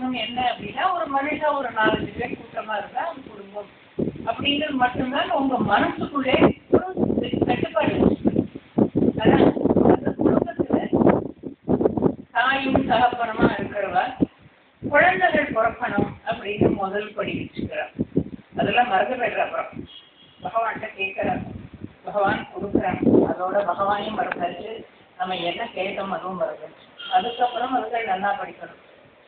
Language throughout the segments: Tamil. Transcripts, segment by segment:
குடும்பம் என்ன அப்படின்னா ஒரு மனுஷன் ஒரு 4 பேர் கூட்டமா இருந்தா அது குடும்பம் அப்படிங்கிறது மட்டும்தான் உங்க மனசுக்குள்ளே ஒரு கட்டுப்பாடு வச்சுக்கணும். அதான் அந்த குடும்பத்துல தாயும் தகப்பனமா இருக்கிறவா குழந்தைகள் பிறக்கணும் அப்படின்னு முதல் படி வச்சுக்கிறார். அதெல்லாம் மறந்து போயிடுற அப்புறம் பகவான்கிட்ட கேட்கிறார், பகவான் கொடுக்குறாங்க, அதோட பகவானையும் மறந்தாச்சு, நம்ம என்ன கேட்டோம் அதுவும் மறந்தாச்சு. அதுக்கப்புறம் அதுகள் நல்லா படிக்கணும்,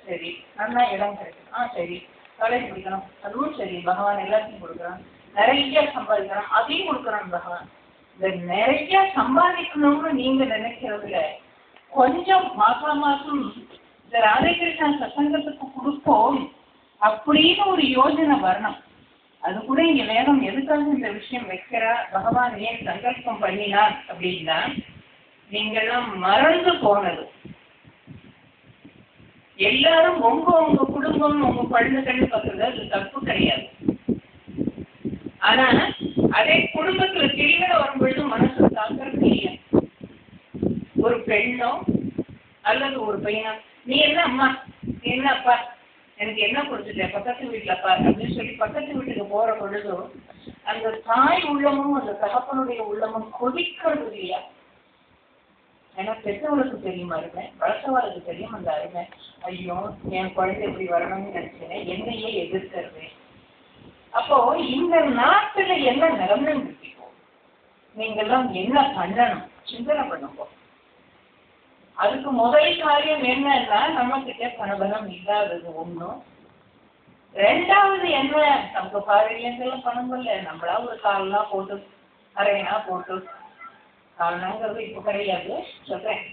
சரி, நல்லா இடம் கிடைக்கணும், சரி, காலேஜ் படிக்கணும், அதுவும் சரி, பகவான் எல்லாத்தையும் கொடுக்குறான். நிறைய சம்பாதிக்கணும், அதையும் கொடுக்குறான் பகவான். இந்த நிறைய சம்பாதிக்கணும்னு நீங்க நினைக்கிறதுல கொஞ்சம் மாசம் மாசம் இந்த ராதாகிருஷ்ணன் சசங்கத்துக்கு கொடுப்போம் அப்படின்னு ஒரு யோஜனை வரணும். அது கூட இங்க வேதம் எதுக்காக இந்த விஷயம் வைக்கிறா, பகவான் ஏன் சங்கல்பம் பண்ணினார் அப்படின்னா நீங்கெல்லாம் மறந்து போனது. எல்லாரும் உங்க குடும்பம் உங்க குழந்தைகள் பார்க்கறது அது தப்பு கிடையாது. ஆனா அதே குடும்பத்துல பிரிவினை வரும்பொழுது மனசு தாக்குறது இல்லை. ஒரு பெண்ணோ அல்லது ஒரு பையனோ, நீ என்ன அம்மா, நீ என்ன அப்பா, எனக்கு என்ன கொடுத்துட்ட பக்கத்து வீட்டுல அப்பா அப்படின்னு சொல்லி பக்கத்து வீட்டுக்கு போற பொழுதோ அந்த தாய் உள்ளமும் அந்த தகப்பனுடைய உள்ளமும் கொதிக்கிறது இல்லையா? ஏன்னா பெற்றவளுக்கு தெரியுமா அருமை, வளர்த்தவளுக்கு தெரியும் அந்த அருமை. ஐயோ என் குழந்தை எப்படி வரணும்னு நினைச்சேன், என்னையே எதிர்க்கிறது. அப்போ இந்த நாட்டுல என்ன நடந்துட்டு இருக்கோ நீங்கெல்லாம் என்ன பண்ணணும் சிந்தனை பண்ணுங்க. அதுக்கு முதல் காரியம் என்னன்னா நம்ம கிட்ட பணபலம் இல்லாதது ஒண்ணும். ரெண்டாவது என்ன, நமக்கு பாரம்பரியங்களும் பணம் இல்லை, நம்மளா ஒரு காலெல்லாம் போட்டு அரையனா போட்டு, காரணங்கிறது இப்ப கிடையாது சொல்றேன்.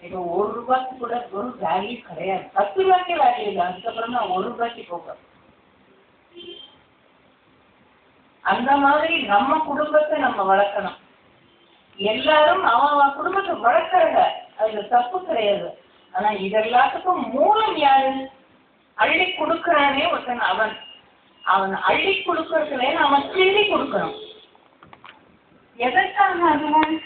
இப்ப ₹1 கூட ஒரு வேல்யூ கிடையாது, ₹10 வேல்யூ இல்லை. அதுக்கப்புறம் நான் ₹1 போகிறேன். அந்த மாதிரி நம்ம குடும்பத்தை நம்ம வளர்க்கணும். எல்லாரும் அவன் குடும்பத்தை வளர்க்கறத அதுல தப்பு கிடையாது. ஆனா இதெல்லாத்துக்கும் மூலம் யாரு? அள்ளி கொடுக்கறானே ஒருத்தன், அவன் அவன் அள்ளி கொடுக்கறதுல அவன் கிள்ளி கொடுக்கணும். எதற்காக அதுவும்